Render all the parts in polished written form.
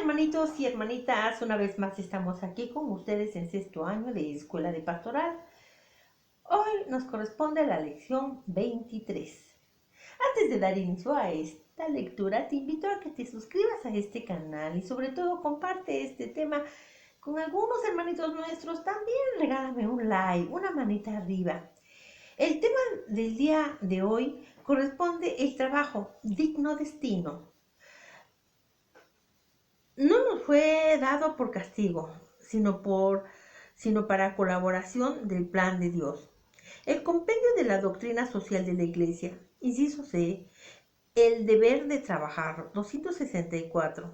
Hermanitos y hermanitas, una vez más estamos aquí con ustedes en sexto año de Escuela de Pastoral. Hoy nos corresponde la lección 23. Antes de dar inicio a esta lectura, te invito a que te suscribas a este canal y sobre todo comparte este tema con algunos hermanitos nuestros. También regálame un like, una manita arriba. El tema del día de hoy corresponde el trabajo, digno destino. No nos fue dado por castigo, sino para colaboración del plan de Dios. El compendio de la doctrina social de la Iglesia, inciso C, el deber de trabajar, 264.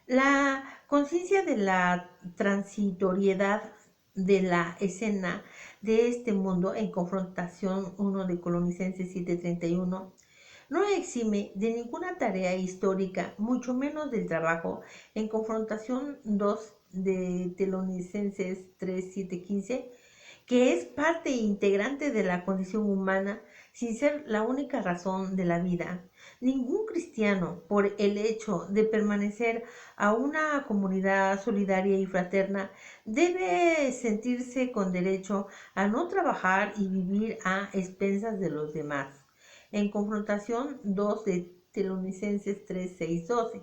La conciencia de la transitoriedad de la escena de este mundo en confrontación 1 de Colonicenses 7:31 no exime de ninguna tarea histórica, mucho menos del trabajo, en confrontación 2 de Tesalonicenses 3:7-15, que es parte integrante de la condición humana sin ser la única razón de la vida. Ningún cristiano, por el hecho de permanecer a una comunidad solidaria y fraterna, debe sentirse con derecho a no trabajar y vivir a expensas de los demás. En confrontación 2 de Tesalonicenses 3, 6, 12.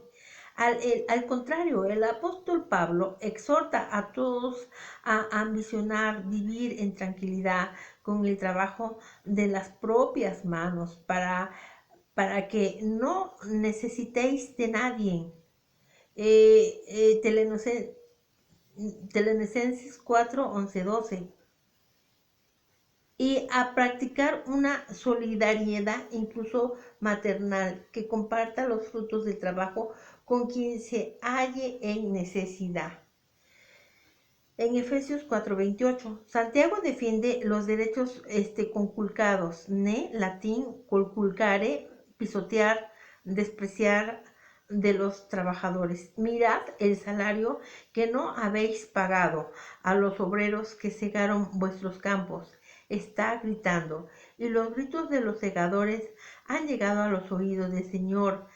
Al contrario, el apóstol Pablo exhorta a todos a ambicionar vivir en tranquilidad con el trabajo de las propias manos para que no necesitéis de nadie. Tesalonicenses 4, 11, 12. Y a practicar una solidaridad incluso maternal que comparta los frutos del trabajo con quien se halle en necesidad. En Efesios 4:28, Santiago defiende los derechos conculcados, latín, conculcare, pisotear, despreciar de los trabajadores. Mirad el salario que no habéis pagado a los obreros que segaron vuestros campos. Está gritando, y los gritos de los segadores han llegado a los oídos del Señor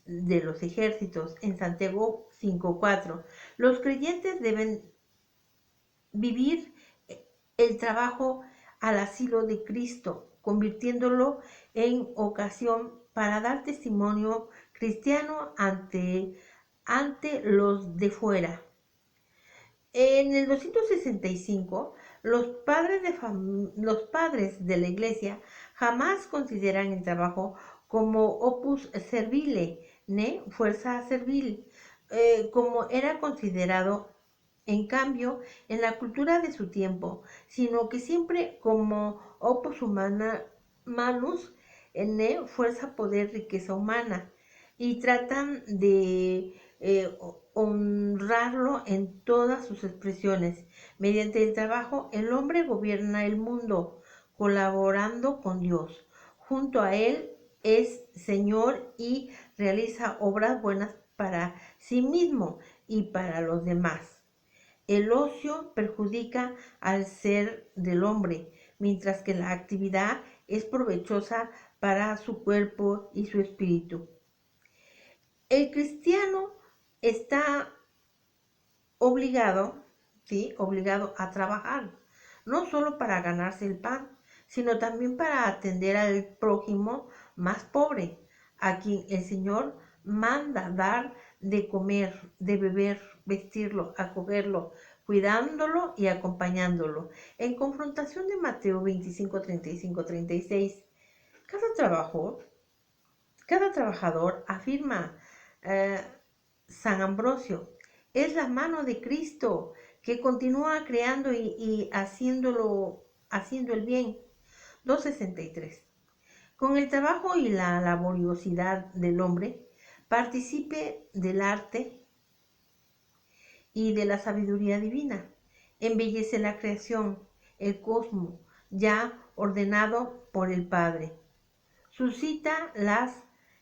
de los ejércitos. En Santiago 5:4, los creyentes deben vivir el trabajo al asilo de Cristo, convirtiéndolo en ocasión para dar testimonio cristiano ante los de fuera. En el 265, los padres de la Iglesia jamás consideran el trabajo como opus servile, fuerza servil, como era considerado en cambio en la cultura de su tiempo, sino que siempre como opus manus, fuerza, poder, riqueza humana, y tratan de honrarlo en todas sus expresiones. Mediante el trabajo, el hombre gobierna el mundo, colaborando con Dios. Junto a él es Señor y realiza obras buenas para sí mismo y para los demás. El ocio perjudica al ser del hombre, mientras que la actividad es provechosa para su cuerpo y su espíritu. El cristiano está obligado a trabajar, no solo para ganarse el pan, sino también para atender al prójimo más pobre, a quien el Señor manda dar de comer, de beber, vestirlo, acogerlo, cuidándolo y acompañándolo. En confrontación de Mateo 25, 35, 36, cada trabajador afirma San Ambrosio, es la mano de Cristo que continúa creando y haciendo el bien. 263. Con el trabajo y la laboriosidad del hombre, participe del arte y de la sabiduría divina. Embellece la creación, el cosmos, ya ordenado por el Padre. Suscita las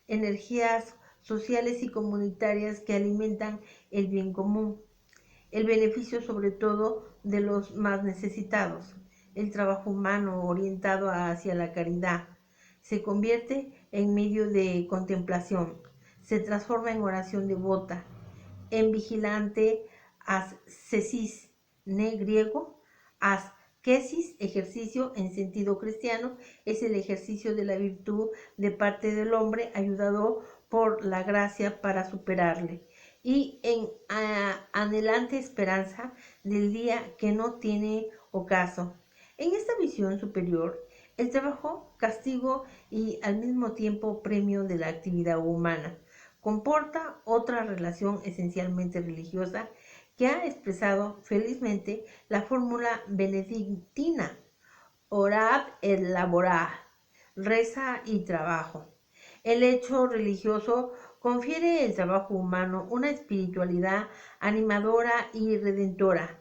energías sociales y comunitarias que alimentan el bien común, el beneficio sobre todo de los más necesitados. El trabajo humano orientado hacia la caridad se convierte en medio de contemplación. se transforma en oración devota, en vigilante ascesis, griego, ascesis, ejercicio en sentido cristiano, es el ejercicio de la virtud de parte del hombre ayudado por la gracia para superarle, y en anhelante esperanza del día que no tiene ocaso. En esta visión superior, el trabajo, castigo y al mismo tiempo premio de la actividad humana, comporta otra relación esencialmente religiosa que ha expresado felizmente la fórmula benedictina: orad et laborad, reza y trabajo. El hecho religioso confiere al trabajo humano una espiritualidad animadora y redentora.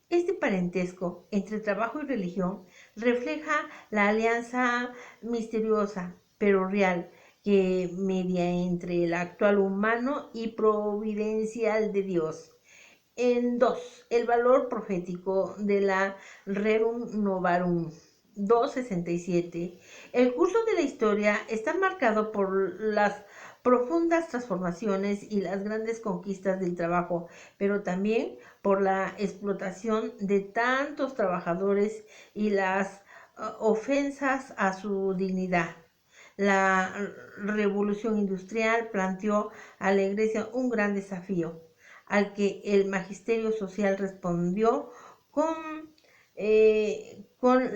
Este parentesco entre trabajo y religión refleja la alianza misteriosa, pero real, que media entre el actual humano y providencial de Dios. En 2, el valor profético de la Rerum Novarum. 2.67. El curso de la historia está marcado por las profundas transformaciones y las grandes conquistas del trabajo, pero también por la explotación de tantos trabajadores y las ofensas a su dignidad. La revolución industrial planteó a la Iglesia un gran desafío, al que el magisterio social respondió con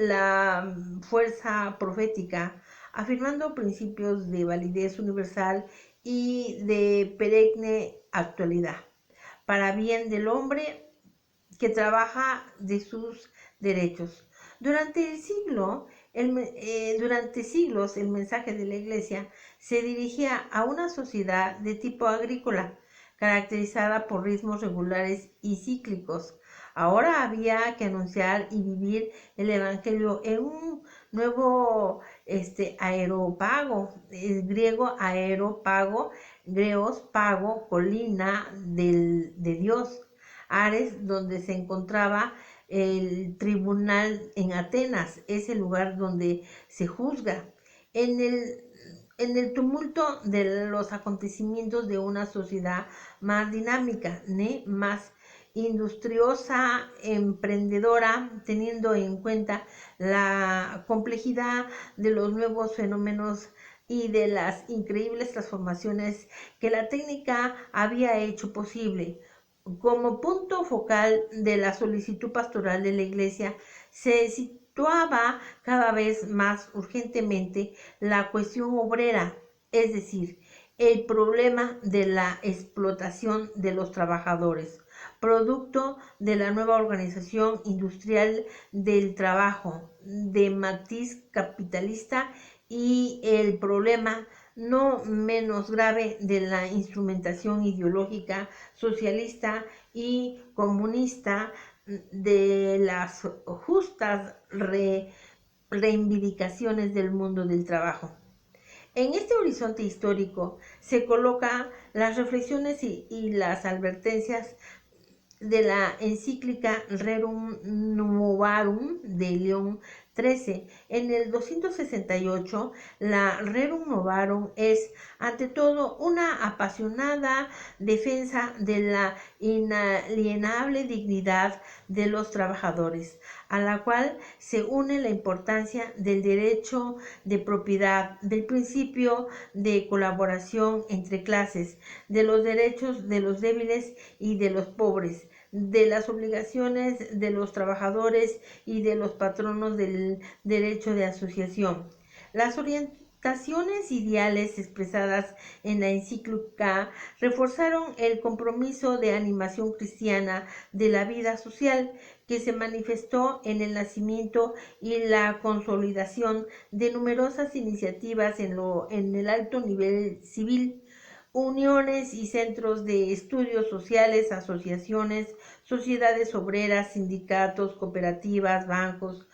la fuerza profética, afirmando principios de validez universal y de perenne actualidad, para bien del hombre que trabaja de sus derechos. Durante siglos el mensaje de la Iglesia se dirigía a una sociedad de tipo agrícola, caracterizada por ritmos regulares y cíclicos. Ahora había que anunciar y vivir el Evangelio en un nuevo aeropago, griego aeropago, greos pago, colina de Dios, Ares, donde se encontraba el tribunal en Atenas, es el lugar donde se juzga. En el tumulto de los acontecimientos de una sociedad más dinámica, más industriosa, emprendedora, teniendo en cuenta la complejidad de los nuevos fenómenos y de las increíbles transformaciones que la técnica había hecho posible. Como punto focal de la solicitud pastoral de la Iglesia se situaba cada vez más urgentemente la cuestión obrera, es decir, el problema de la explotación de los trabajadores, producto de la nueva organización industrial del trabajo de matiz capitalista, y el problema no menos grave de la instrumentación ideológica socialista y comunista de las justas reivindicaciones del mundo del trabajo. En este horizonte histórico se colocan las reflexiones y las advertencias de la encíclica Rerum Novarum de León XIII. En el 268, la Rerum Novarum es, ante todo, una apasionada defensa de la inalienable dignidad de los trabajadores, a la cual se une la importancia del derecho de propiedad, del principio de colaboración entre clases, de los derechos de los débiles y de los pobres, de las obligaciones de los trabajadores y de los patronos del derecho de asociación. Las orientaciones ideales expresadas en la encíclica reforzaron el compromiso de animación cristiana de la vida social, que se manifestó en el nacimiento y la consolidación de numerosas iniciativas en el alto nivel civil, uniones y centros de estudios sociales, asociaciones, sociedades obreras, sindicatos, cooperativas, bancos,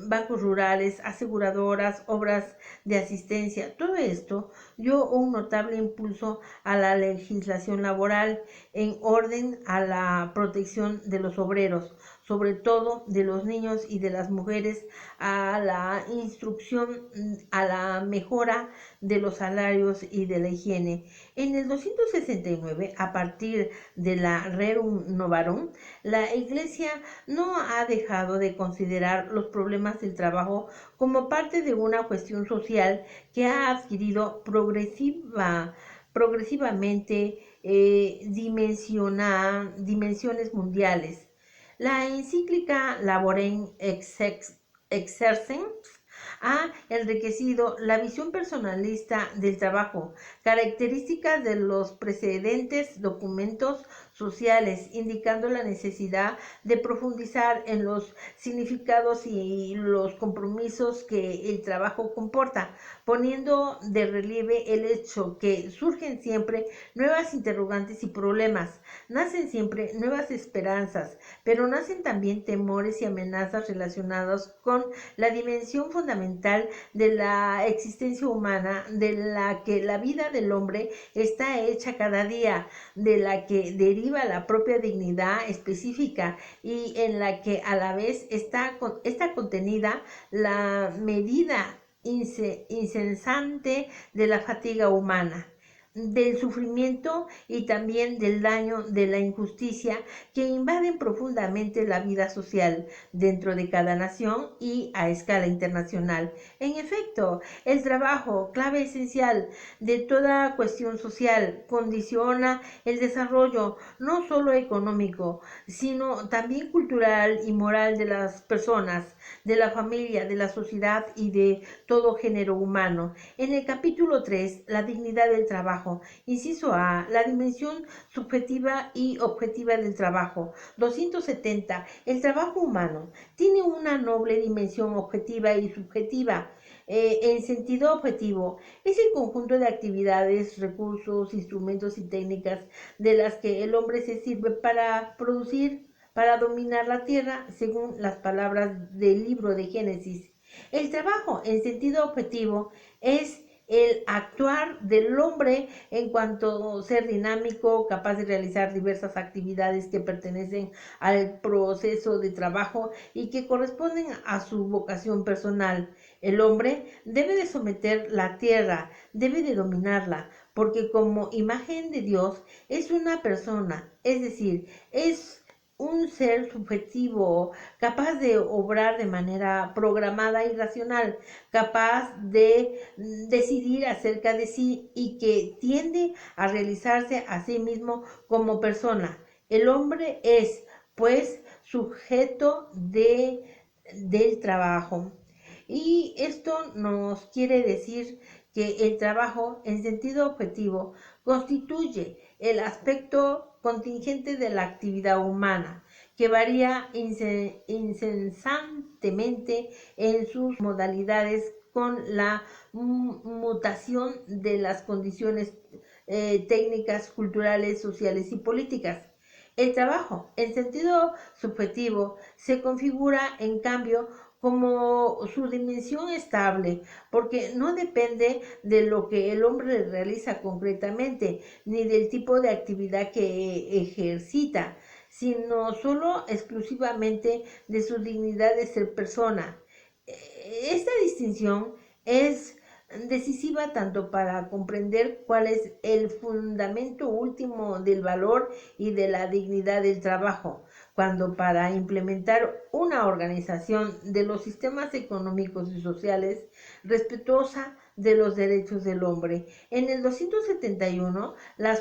bancos rurales, aseguradoras, obras de asistencia. Todo esto dio un notable impulso a la legislación laboral en orden a la protección de los obreros, sobre todo de los niños y de las mujeres, a la instrucción, a la mejora de los salarios y de la higiene. En el 269, a partir de la Rerum Novarum, la Iglesia no ha dejado de considerar los problemas del trabajo como parte de una cuestión social que ha adquirido progresivamente dimensiones mundiales. La encíclica Laborem Exercens ha enriquecido la visión personalista del trabajo, características de los precedentes documentos sociales, indicando la necesidad de profundizar en los significados y los compromisos que el trabajo comporta, poniendo de relieve el hecho que surgen siempre nuevas interrogantes y problemas, nacen siempre nuevas esperanzas, pero nacen también temores y amenazas relacionados con la dimensión fundamental de la existencia humana, de la que la vida del hombre está hecha cada día, de la que deriva la propia dignidad específica y en la que a la vez está contenida la medida incesante de la fatiga humana, del sufrimiento y también del daño de la injusticia que invaden profundamente la vida social dentro de cada nación y a escala internacional. En efecto, el trabajo, clave esencial de toda cuestión social, condiciona el desarrollo no solo económico, sino también cultural y moral de las personas, de la familia, de la sociedad y de todo género humano. En el capítulo 3, la dignidad del trabajo, inciso A, la dimensión subjetiva y objetiva del trabajo. 270. El trabajo humano tiene una noble dimensión objetiva y subjetiva. En sentido objetivo, es el conjunto de actividades, recursos, instrumentos y técnicas de las que el hombre se sirve para producir, para dominar la tierra, según las palabras del libro de Génesis. El trabajo, en sentido objetivo, es el actuar del hombre en cuanto ser dinámico, capaz de realizar diversas actividades que pertenecen al proceso de trabajo y que corresponden a su vocación personal. El hombre debe de someter la tierra, debe de dominarla, porque como imagen de Dios es una persona, es decir, es un ser subjetivo, capaz de obrar de manera programada y racional, capaz de decidir acerca de sí y que tiende a realizarse a sí mismo como persona. El hombre es, pues, sujeto del trabajo. Y esto nos quiere decir que el trabajo, en sentido objetivo, constituye el aspecto contingente de la actividad humana, que varía incesantemente en sus modalidades con la mutación de las condiciones técnicas, culturales, sociales y políticas. El trabajo, en sentido subjetivo, se configura, en cambio, como su dimensión estable, porque no depende de lo que el hombre realiza concretamente, ni del tipo de actividad que ejercita, sino solo exclusivamente de su dignidad de ser persona. Esta distinción es decisiva tanto para comprender cuál es el fundamento último del valor y de la dignidad del trabajo, cuando para implementar una organización de los sistemas económicos y sociales respetuosa de los derechos del hombre. En el 271, la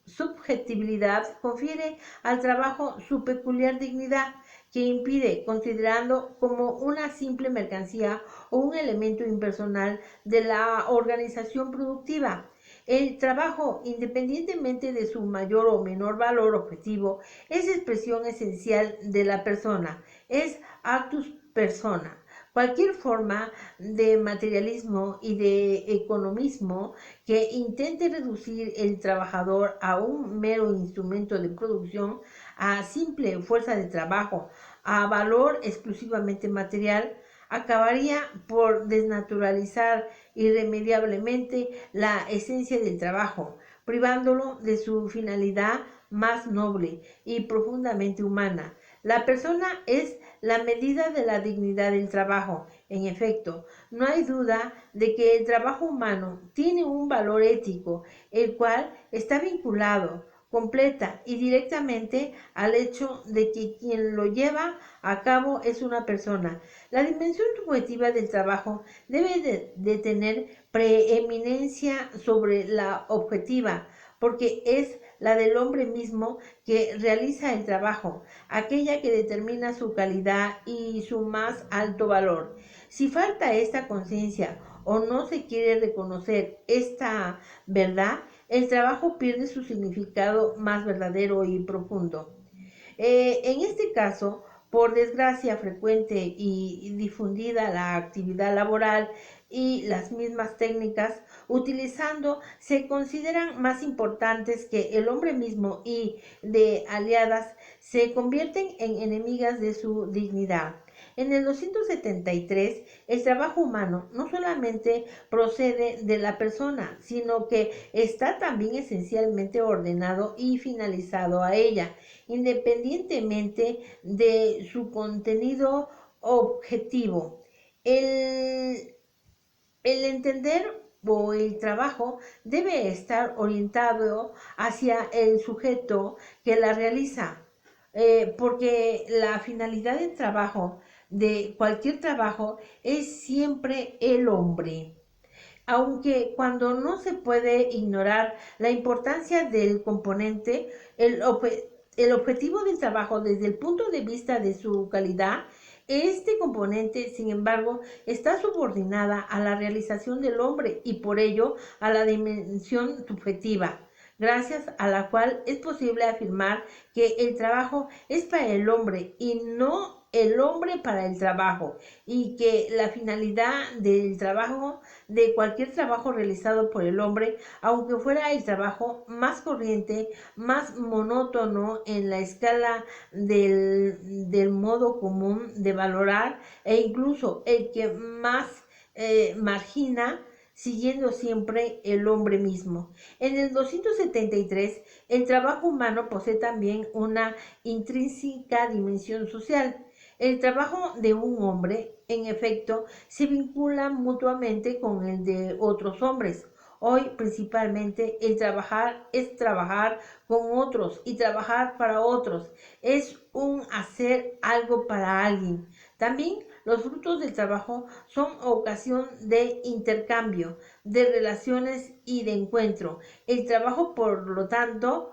subjetividad confiere al trabajo su peculiar dignidad, que impide, considerando como una simple mercancía o un elemento impersonal de la organización productiva. El trabajo, independientemente de su mayor o menor valor objetivo, es expresión esencial de la persona, es actus persona. Cualquier forma de materialismo y de economismo que intente reducir el trabajador a un mero instrumento de producción, a simple fuerza de trabajo, a valor exclusivamente material, acabaría por desnaturalizar irremediablemente la esencia del trabajo, privándolo de su finalidad más noble y profundamente humana. La persona es la medida de la dignidad del trabajo. En efecto, no hay duda de que el trabajo humano tiene un valor ético, el cual está vinculado completa y directamente al hecho de que quien lo lleva a cabo es una persona. La dimensión subjetiva del trabajo debe de tener preeminencia sobre la objetiva, porque es la del hombre mismo que realiza el trabajo, aquella que determina su calidad y su más alto valor. Si falta esta conciencia o no se quiere reconocer esta verdad, el trabajo pierde su significado más verdadero y profundo. En este caso, por desgracia frecuente y difundida la actividad laboral y las mismas técnicas utilizando se consideran más importantes que el hombre mismo y de aliadas se convierten en enemigas de su dignidad. En el 273, el trabajo humano no solamente procede de la persona, sino que está también esencialmente ordenado y finalizado a ella, independientemente de su contenido objetivo. El, el entender o el trabajo debe estar orientado hacia el sujeto que la realiza, porque la finalidad del trabajo, de cualquier trabajo, es siempre el hombre. Aunque cuando no se puede ignorar la importancia del componente, el objetivo del trabajo desde el punto de vista de su calidad, este componente, sin embargo, está subordinada a la realización del hombre y por ello a la dimensión subjetiva, gracias a la cual es posible afirmar que el trabajo es para el hombre y no el hombre para el trabajo, y que la finalidad del trabajo, de cualquier trabajo realizado por el hombre, aunque fuera el trabajo más corriente, más monótono en la escala del modo común de valorar e incluso el que más margina, siguiendo siempre el hombre mismo. En el 273, el trabajo humano posee también una intrínseca dimensión social. El trabajo de un hombre, en efecto, se vincula mutuamente con el de otros hombres. Hoy principalmente el trabajar es trabajar con otros y trabajar para otros. Es un hacer algo para alguien. También los frutos del trabajo son ocasión de intercambio, de relaciones y de encuentro. El trabajo, por lo tanto,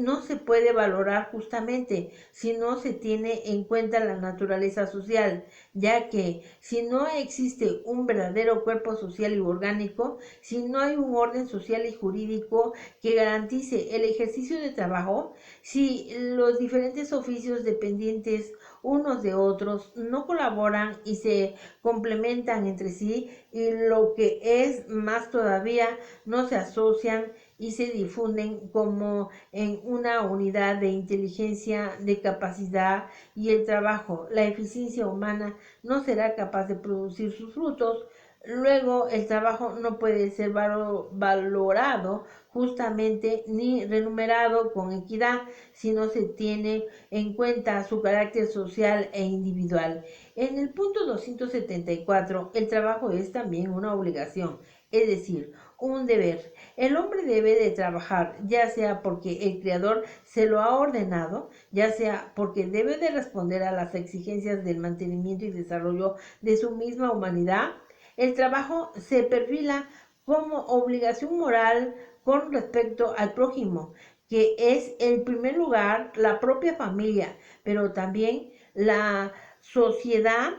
no se puede valorar justamente si no se tiene en cuenta la naturaleza social, ya que si no existe un verdadero cuerpo social y orgánico, si no hay un orden social y jurídico que garantice el ejercicio de trabajo, si los diferentes oficios dependientes unos de otros no colaboran y se complementan entre sí, y lo que es más todavía, no se asocian y se difunden como en una unidad de inteligencia, de capacidad y el trabajo, la eficiencia humana no será capaz de producir sus frutos. Luego el trabajo no puede ser valorado justamente ni remunerado con equidad si no se tiene en cuenta su carácter social e individual. En el punto 274, el trabajo es también una obligación, es decir, un deber. El hombre debe de trabajar, ya sea porque el Creador se lo ha ordenado, ya sea porque debe de responder a las exigencias del mantenimiento y desarrollo de su misma humanidad. El trabajo se perfila como obligación moral con respecto al prójimo, que es en primer lugar la propia familia, pero también la sociedad,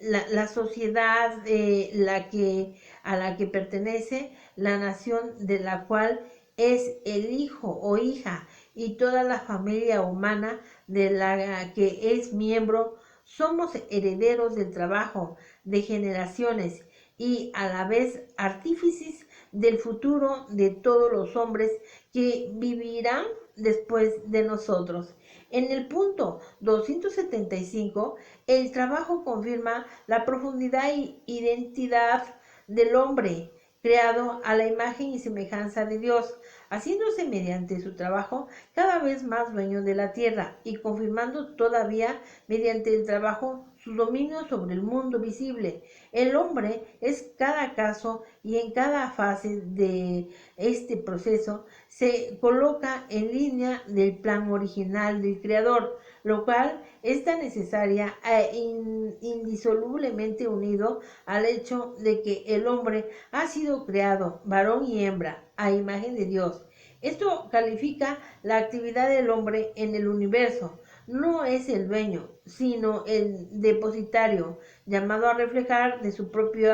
la sociedad a la que pertenece, la nación de la cual es el hijo o hija, y toda la familia humana de la que es miembro. Somos herederos del trabajo de generaciones y a la vez artífices del futuro de todos los hombres que vivirán después de nosotros. En el punto 275, el trabajo confirma la profundidad y identidad del hombre, creado a la imagen y semejanza de Dios, haciéndose mediante su trabajo cada vez más dueño de la tierra y confirmando todavía mediante el trabajo su dominio sobre el mundo visible. El hombre es cada caso y en cada fase de este proceso se coloca en línea del plan original del Creador, lo cual está necesaria e indisolublemente unido al hecho de que el hombre ha sido creado, varón y hembra, a imagen de Dios. Esto califica la actividad del hombre en el universo. No es el dueño, sino el depositario, llamado a reflejar de su propio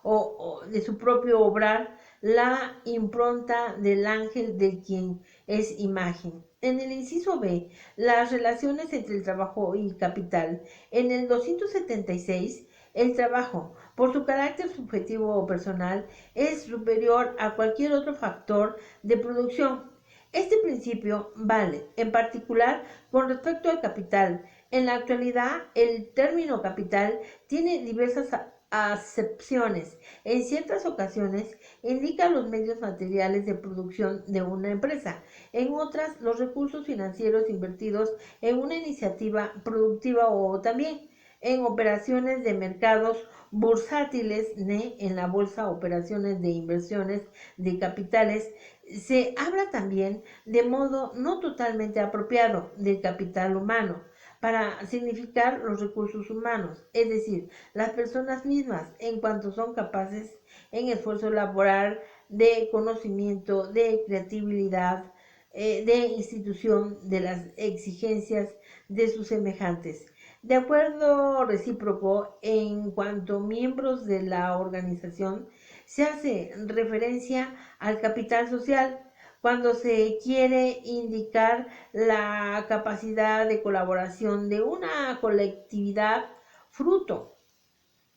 obrar la impronta del ángel de quien es imagen. En el inciso B, las relaciones entre el trabajo y capital. En el 276, el trabajo, por su carácter subjetivo o personal, es superior a cualquier otro factor de producción. Este principio vale, en particular, con respecto al capital. En la actualidad, el término capital tiene diversas acepciones. En ciertas ocasiones indica los medios materiales de producción de una empresa. En otras, los recursos financieros invertidos en una iniciativa productiva o también en operaciones de mercados bursátiles, en la bolsa, operaciones de inversiones de capitales. Se habla también de modo no totalmente apropiado del capital humano para significar los recursos humanos, es decir, las personas mismas en cuanto son capaces en esfuerzo laboral, de conocimiento, de creatividad, de institución de las exigencias de sus semejantes. De acuerdo recíproco, en cuanto miembros de la organización, se hace referencia al capital social cuando se quiere indicar la capacidad de colaboración de una colectividad fruto,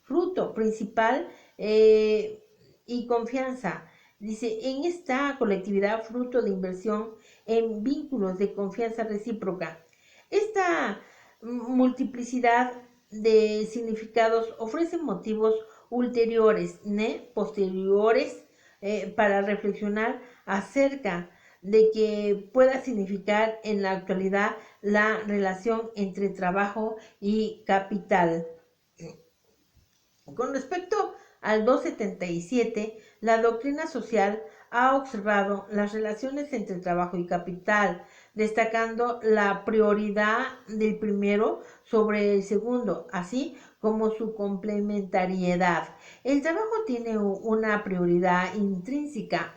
fruto principal y confianza. Dice, en esta colectividad fruto de inversión en vínculos de confianza recíproca. Esta multiplicidad de significados ofrece motivos ulteriores, posteriores, para reflexionar acerca de que pueda significar en la actualidad la relación entre trabajo y capital. Con respecto al 277, la doctrina social ha observado las relaciones entre trabajo y capital, destacando la prioridad del primero sobre el segundo, así como su complementariedad. El trabajo tiene una prioridad intrínseca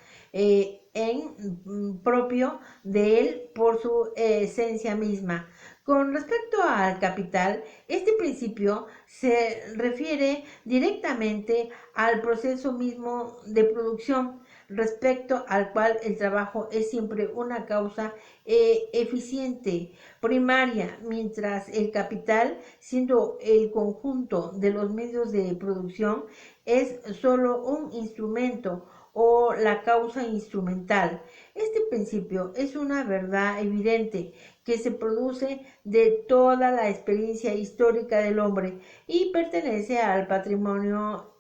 propio de él por su esencia misma. Con respecto al capital, este principio se refiere directamente al proceso mismo de producción, respecto al cual el trabajo es siempre una causa eficiente, primaria, mientras el capital, siendo el conjunto de los medios de producción, es solo un instrumento o la causa instrumental. Este principio es una verdad evidente que se produce de toda la experiencia histórica del hombre y pertenece al patrimonio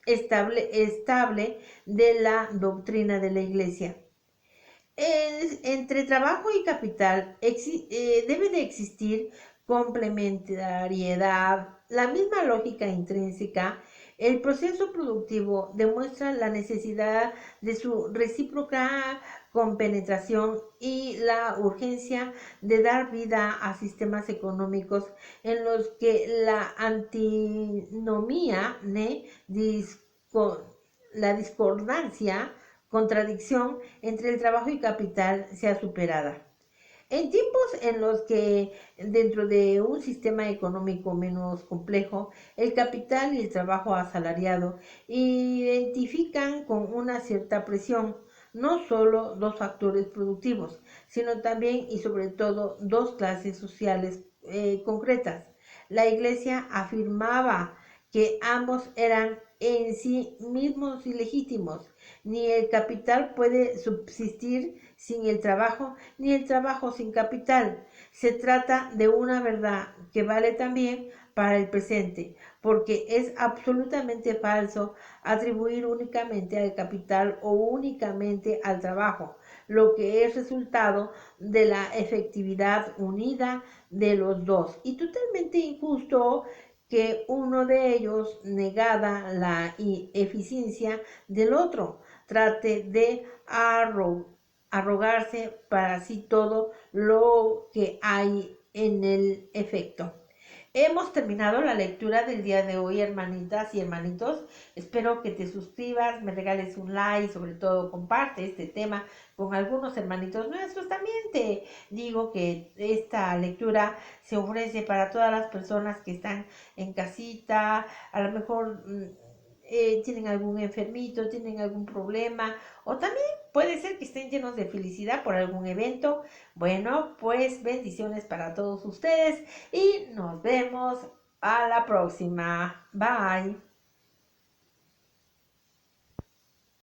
estable de la doctrina de la Iglesia. Entre trabajo y capital debe de existir complementariedad, la misma lógica intrínseca. El proceso productivo demuestra la necesidad de su recíproca compenetración y la urgencia de dar vida a sistemas económicos en los que la antinomía, la discordancia, contradicción entre el trabajo y capital sea superada. En tiempos en los que dentro de un sistema económico menos complejo, el capital y el trabajo asalariado identifican con una cierta presión no solo dos factores productivos, sino también y sobre todo dos clases sociales concretas. La Iglesia afirmaba que ambos eran en sí mismos ilegítimos. Ni el capital puede subsistir sin el trabajo, ni el trabajo sin capital. Se trata de una verdad que vale también para el presente, porque es absolutamente falso atribuir únicamente al capital o únicamente al trabajo, lo que es resultado de la efectividad unida de los dos, y totalmente injusto que uno de ellos, negada la eficiencia del otro, trate de arrogarse para sí todo lo que hay en el efecto. Hemos terminado la lectura del día de hoy, hermanitas y hermanitos. Espero que te suscribas, me regales un like, sobre todo comparte este tema con algunos hermanitos nuestros. También te digo que esta lectura se ofrece para todas las personas que están en casita, a lo mejor tienen algún enfermito, tienen algún problema, o también puede ser que estén llenos de felicidad por algún evento. Bueno, pues bendiciones para todos ustedes y nos vemos a la próxima. Bye.